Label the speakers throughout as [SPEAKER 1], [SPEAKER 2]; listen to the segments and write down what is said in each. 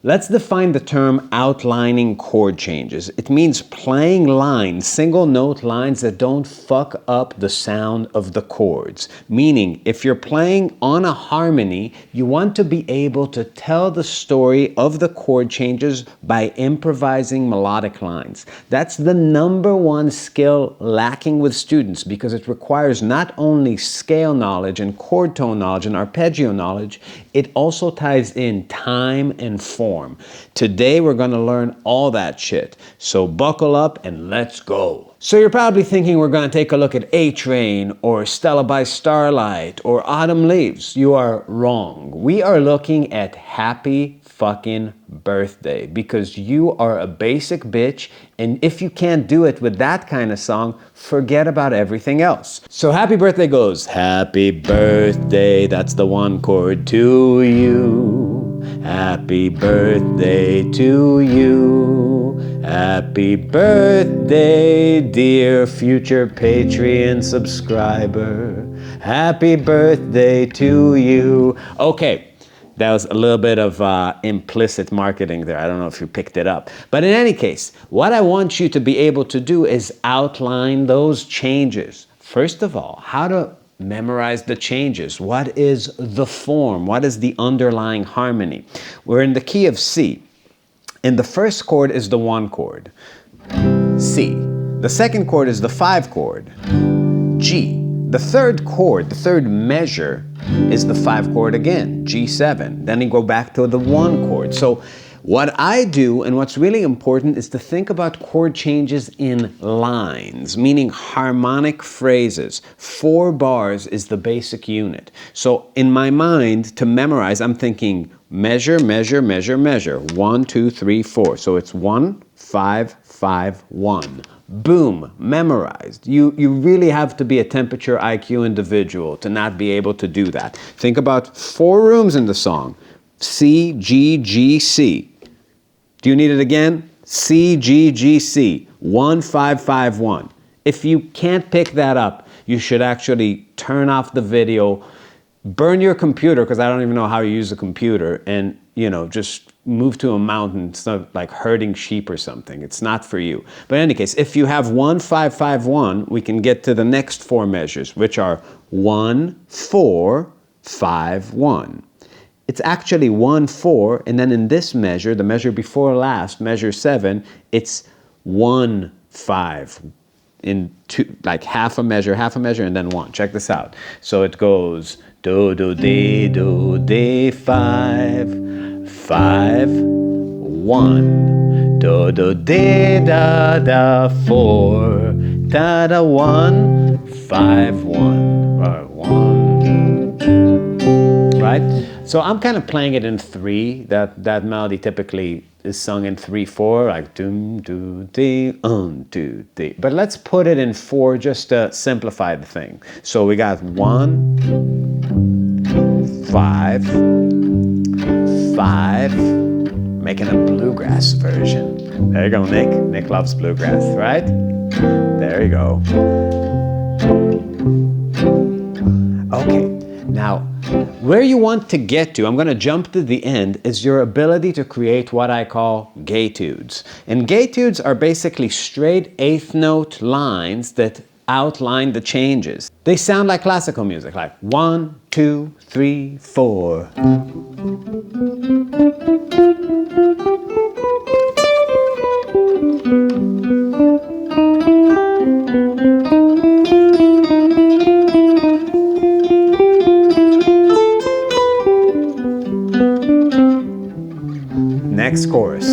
[SPEAKER 1] Let's define the term outlining chord changes. It means playing lines, single note lines that don't fuck up the sound of the chords. Meaning, if you're playing on a harmony, you want to be able to tell the story of the chord changes by improvising melodic lines. That's the #1 skill lacking with students because it requires not only scale knowledge and chord tone knowledge and arpeggio knowledge, it also ties in time and form. Today we're going to learn all that shit. So buckle up and let's go. So you're probably thinking we're going to take a look at A-Train or Stella by Starlight or Autumn Leaves. You are wrong. We are looking at Happy fucking Birthday because you are a basic bitch, and if you can't do it with that kind of song, forget about everything else. So Happy Birthday goes, happy birthday, that's the 1 chord, to you. Happy birthday to you. Happy birthday, dear future Patreon subscriber. Happy birthday to you. Okay. That was a little bit of implicit marketing there. I don't know if you picked it up. But in any case, what I want you to be able to do is outline those changes. First of all, how to memorize the changes. What is the form? What is the underlying harmony? We're in the key of C. And the first chord is the 1 chord, C. The second chord is the 5 chord, G. The third chord, the third measure, is the 5 chord again, G7. Then you go back to the 1 chord. So what I do, and what's really important, is to think about chord changes in lines, meaning harmonic phrases. 4 bars is the basic unit. So in my mind, to memorize, I'm thinking measure, measure, measure, measure. 1, 2, 3, 4. So it's 1, 5, 5, 1. Boom, memorized. You really have to be a temperature IQ individual to not be able to do that. Think about 4 rooms in the song. C, G, G, C. Do you need it again? C, G, G, C. 1, 5, 5, 1. If you can't pick that up, you should actually turn off the video, burn your computer, because I don't even know how you use a computer, and just move to a mountain. It's not like herding sheep or something. It's not for you. But in any case, if you have 1, 5, 5, 1, we can get to the next 4 measures, which are 1, 4, 5, 1. It's actually 1, 4, and then in this measure, the measure before last, measure 7, it's 1, 5. In 2, like half a measure, and then 1. Check this out. So it goes do, 5, 5, 1. Do, da, da, 4. Da, da, 1, 5, 1. Or 1. Right? So I'm kind of playing it in 3. That melody typically is sung in 3/4, like doom, do, dee, 1, 2, 3. But let's put it in 4 just to simplify the thing. So we got 1, 5, 5, making a bluegrass version. There you go, Nick. Nick loves bluegrass, right? There you go. Okay, now, where you want to get to, I'm going to jump to the end, is your ability to create what I call GEtudes. And GEtudes are basically straight 8th note lines that outline the changes. They sound like classical music, like 1, 2, 3, 4. Next chorus.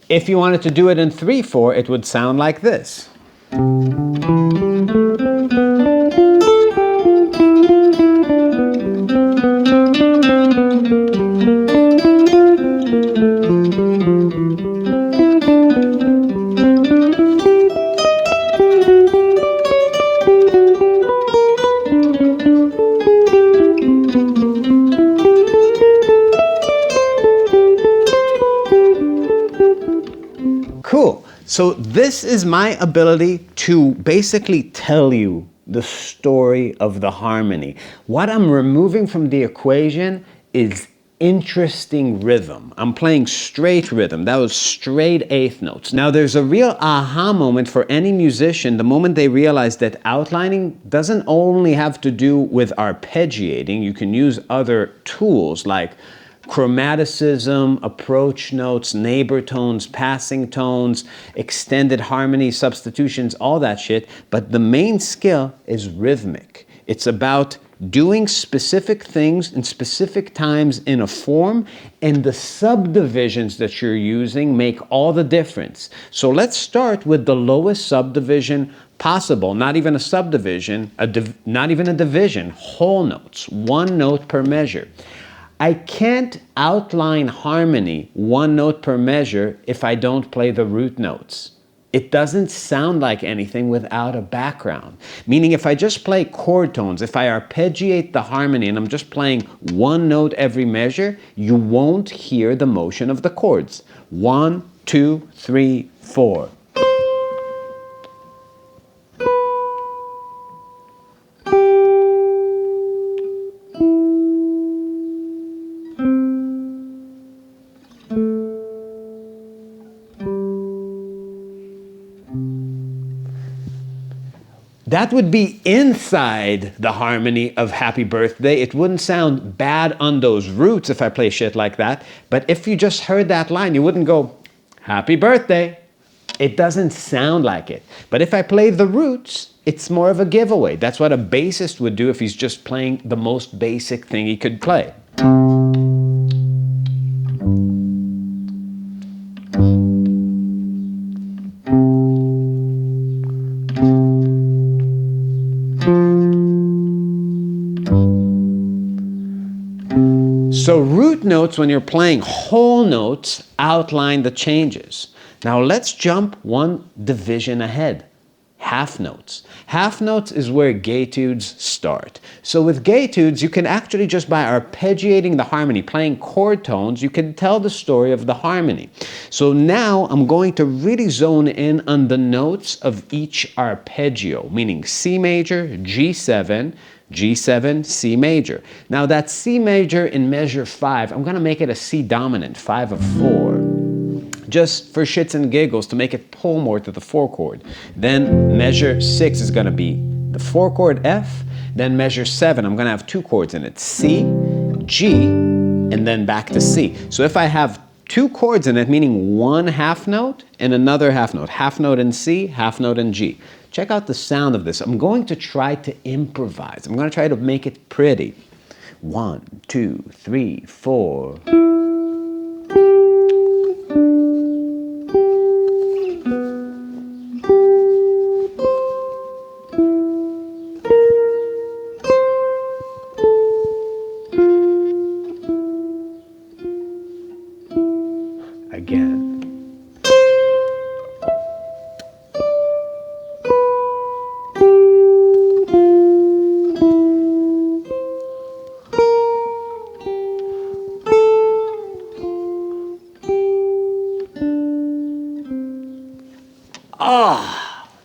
[SPEAKER 1] If you wanted to do it in 3/4, it would sound like this. Cool. So this is my ability to basically tell you the story of the harmony. What I'm removing from the equation is interesting rhythm. I'm playing straight rhythm. That was straight eighth notes. Now there's a real aha moment for any musician the moment they realize that outlining doesn't only have to do with arpeggiating. You can use other tools like chromaticism, approach notes, neighbor tones, passing tones, extended harmony, substitutions, all that shit. But the main skill is rhythmic. It's about doing specific things in specific times in a form, and the subdivisions that you're using make all the difference. So let's start with the lowest subdivision possible, not even a subdivision, not even a division, whole notes, one note per measure. I can't outline harmony one note per measure if I don't play the root notes. It doesn't sound like anything without a background. Meaning if I just play chord tones, if I arpeggiate the harmony and I'm just playing one note every measure, you won't hear the motion of the chords. 1, 2, 3, 4. That would be inside the harmony of Happy Birthday. It wouldn't sound bad on those roots if I play shit like that. But if you just heard that line, you wouldn't go, Happy Birthday. It doesn't sound like it. But if I play the roots, it's more of a giveaway. That's what a bassist would do if he's just playing the most basic thing he could play. So root notes, when you're playing whole notes, outline the changes. Now let's jump one division ahead. Half notes. Half notes is where GEtudes start. So with GEtudes, you can actually just by arpeggiating the harmony, playing chord tones, you can tell the story of the harmony. So now I'm going to really zone in on the notes of each arpeggio, meaning C major, G7, G7, C major. Now that C major in measure 5, I'm gonna make it a C dominant, 5 of 4. Just for shits and giggles to make it pull more to the 4 chord. Then measure 6 is gonna be the 4 chord F, then measure 7, I'm gonna have 2 chords in it, C, G, and then back to C. So if I have 2 chords in it, meaning one half note and another half note in C, half note in G. Check out the sound of this. I'm going to try to improvise. I'm going to try to make it pretty. 1, 2, 3, 4. Again.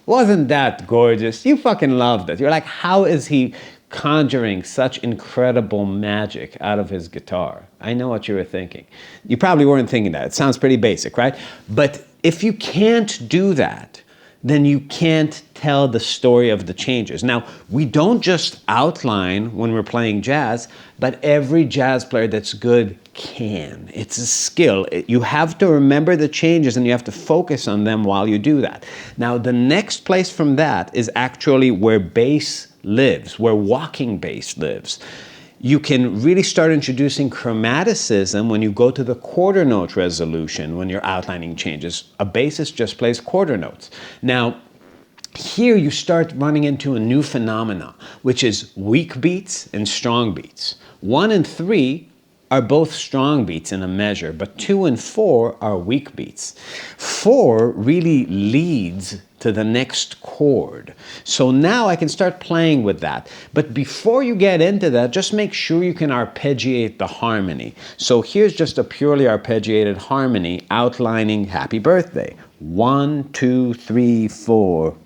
[SPEAKER 1] Wasn't that gorgeous? You fucking loved it. You're like, how is he conjuring such incredible magic out of his guitar? I know what you were thinking. You probably weren't thinking that. It sounds pretty basic, right? But if you can't do that, then you can't tell the story of the changes. Now, we don't just outline when we're playing jazz, but every jazz player that's good can. It's a skill. You have to remember the changes and you have to focus on them while you do that. Now, the next place from that is actually where bass lives, where walking bass lives. You can really start introducing chromaticism when you go to the quarter note resolution when you're outlining changes. A bassist just plays quarter notes. Now, here you start running into a new phenomena, which is weak beats and strong beats. 1 and 3 are both strong beats in a measure, but 2 and 4 are weak beats. 4 really leads to the next chord. So now I can start playing with that. But before you get into that, just make sure you can arpeggiate the harmony. So here's just a purely arpeggiated harmony outlining Happy Birthday. 1, 2, 3, 4.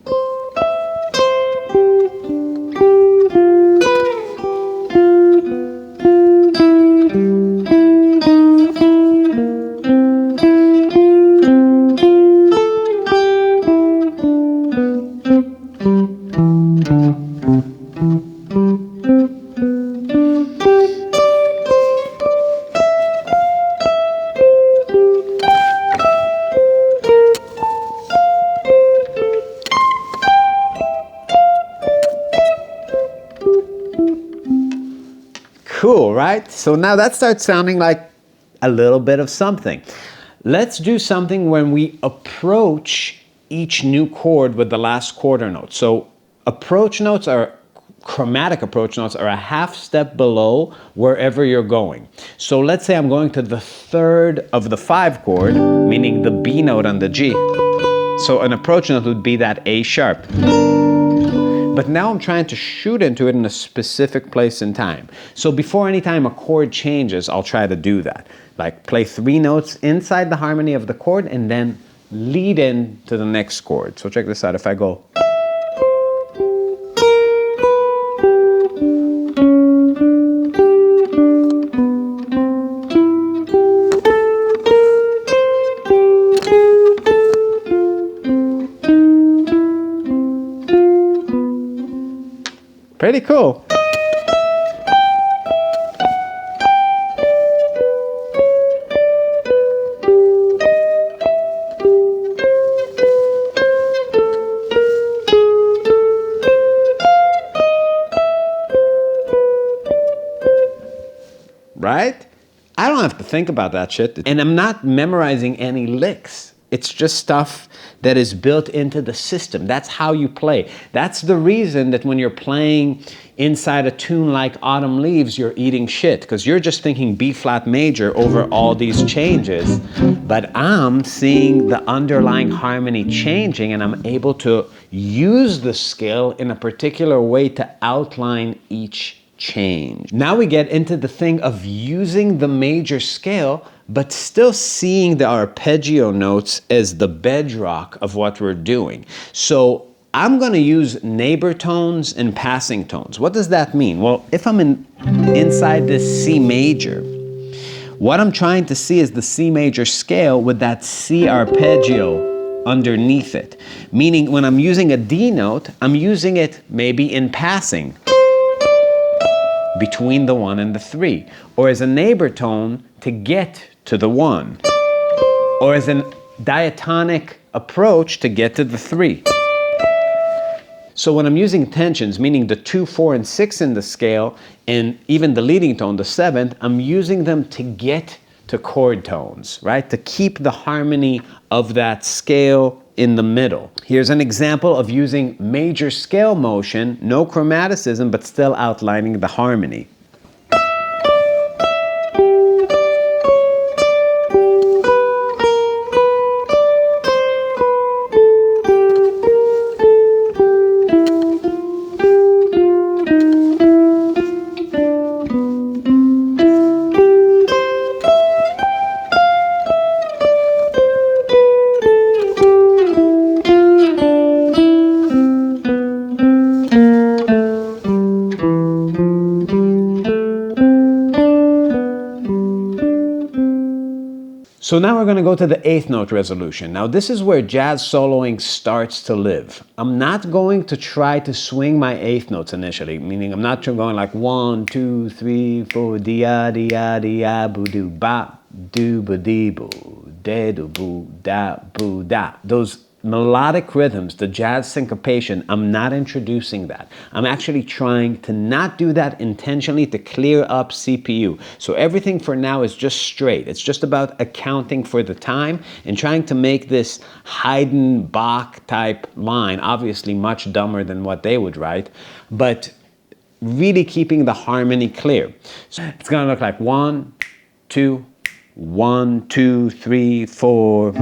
[SPEAKER 1] Cool, right? So now that starts sounding like a little bit of something. Let's do something when we approach each new chord with the last quarter note. So approach notes are, chromatic approach notes are a half step below wherever you're going. So let's say I'm going to the 3rd of the 5 chord, meaning the B note on the G. So an approach note would be that A sharp. But now I'm trying to shoot into it in a specific place and time. So before any time a chord changes, I'll try to do that. Like play 3 notes inside the harmony of the chord and then lead in to the next chord. So check this out. If I go... Pretty cool. Right? I don't have to think about that shit. And I'm not memorizing any licks. It's just stuff that is built into the system. That's how you play. That's the reason that when you're playing inside a tune like Autumn Leaves, you're eating shit, because you're just thinking B flat major over all these changes. But I'm seeing the underlying harmony changing, and I'm able to use the scale in a particular way to outline each change. Now we get into the thing of using the major scale, but still seeing the arpeggio notes as the bedrock of what we're doing. So I'm going to use neighbor tones and passing tones. What does that mean? Well, if I'm inside this C major, what I'm trying to see is the C major scale with that C arpeggio underneath it. Meaning when I'm using a D note, I'm using it maybe in passing between the 1 and the 3, or as a neighbor tone to get to the 1, or as a diatonic approach to get to the 3. So when I'm using tensions, meaning the 2, 4, and 6 in the scale, and even the leading tone, the 7th, I'm using them to get to chord tones, right? To keep the harmony of that scale in the middle. Here's an example of using major scale motion, no chromaticism, but still outlining the harmony. So now we're going to go to the 8th note resolution. Now this is where jazz soloing starts to live. I'm not going to try to swing my 8th notes initially, meaning I'm not going like 1, 2, 3, 4, dia, dia, dia, boo, doo, ba, do, ba, dee, boo, de, do, boo, da, boo, da. Those melodic rhythms, the jazz syncopation, I'm not introducing that. I'm actually trying to not do that intentionally to clear up CPU. So everything for now is just straight. It's just about accounting for the time and trying to make this Haydn, Bach type line, obviously much dumber than what they would write, but really keeping the harmony clear. So it's gonna look like 1, 2, 1, 2, 3, 4.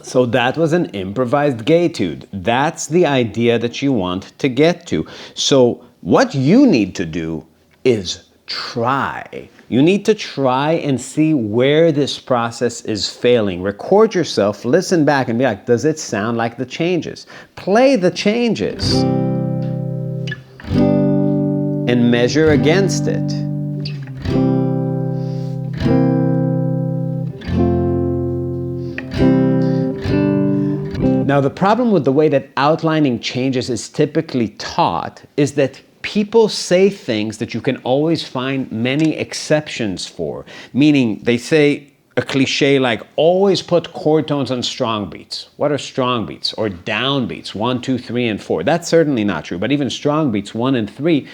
[SPEAKER 1] So that was an improvised GEtude. That's the idea that you want to get to. So what you need to do is try. You need to try and see where this process is failing. Record yourself, listen back and be like, does it sound like the changes? Play the changes and measure against it. Now, the problem with the way that outlining changes is typically taught is that people say things that you can always find many exceptions for. Meaning, they say a cliche like, always put chord tones on strong beats. What are strong beats? Or down beats, 1, 2, 3, and 4. That's certainly not true, but even strong beats, 1 and 3,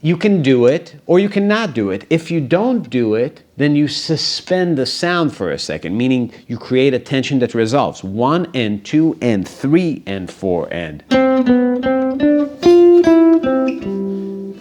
[SPEAKER 1] you can do it or you cannot do it. If you don't do it, then you suspend the sound for a second, meaning you create a tension that resolves. 1 and 2 and 3 and 4 and.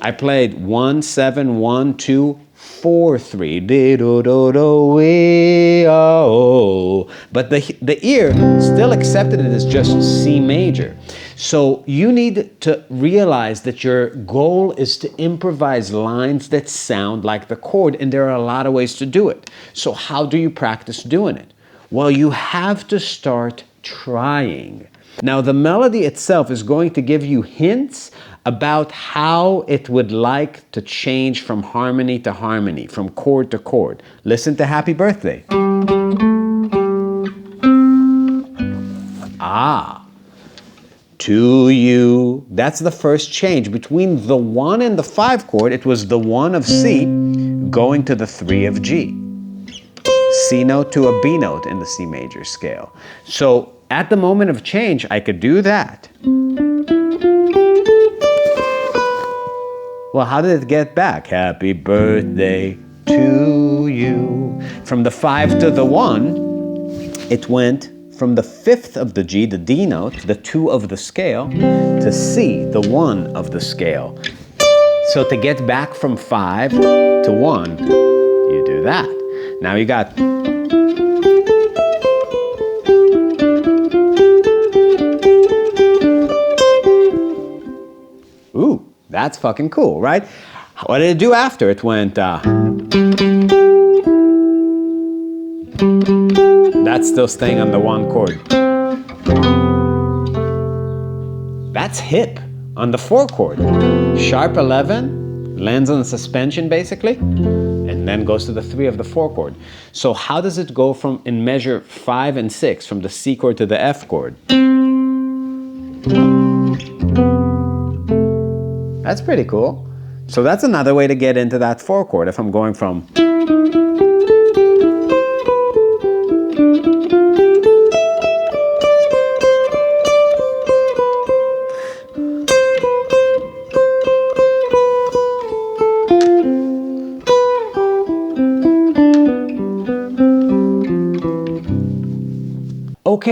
[SPEAKER 1] I played 1, 7, 1, 2, 4, 3. Do, do, do, we, oh. But the ear still accepted it as just C major. So you need to realize that your goal is to improvise lines that sound like the chord, and there are a lot of ways to do it. So how do you practice doing it? Well, you have to start trying. Now, the melody itself is going to give you hints about how it would like to change from harmony to harmony, from chord to chord. Listen to Happy Birthday. Ah. To you. That's the first change. Between the 1 and the 5 chord, it was the 1 of C going to the 3 of G. C note to a B note in the C major scale. So at the moment of change, I could do that. Well, how did it get back? Happy birthday to you. From the 5 to the 1, it went from the 5th of the G, the D note, the 2 of the scale, to C, the 1 of the scale. So to get back from 5 to 1, you do that. Now you got... Ooh, that's fucking cool, right? What did it do after? It went... That's still staying on the 1 chord. That's hip on the 4 chord. Sharp 11, lands on the suspension basically, and then goes to the 3 of the 4 chord. So how does it go from, in measure 5 and 6, from the C chord to the F chord? That's pretty cool. So that's another way to get into that 4 chord if I'm going from... Okay,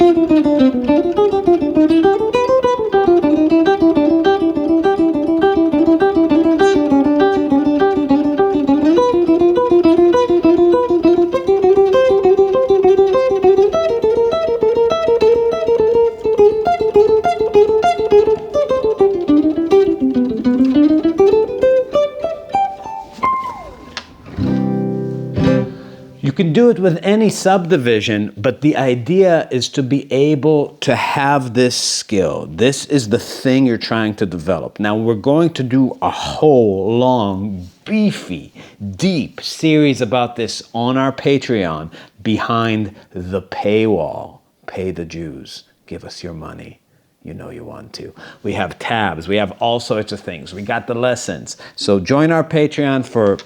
[SPEAKER 1] can do it with any subdivision, but the idea is to be able to have this skill. This is the thing you're trying to develop. Now, we're going to do a whole long, beefy, deep series about this on our Patreon behind the paywall. Pay the Jews. Give us your money. You know you want to. We have tabs. We have all sorts of things. We got the lessons. So join our Patreon for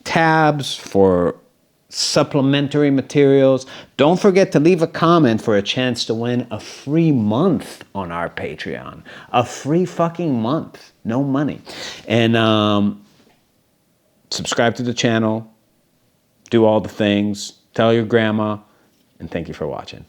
[SPEAKER 1] tabs, for supplementary materials. Don't forget to leave a comment for a chance to win a free month on our Patreon. A free fucking month. No money. And subscribe to the channel. Do all the things. Tell your grandma. And thank you for watching.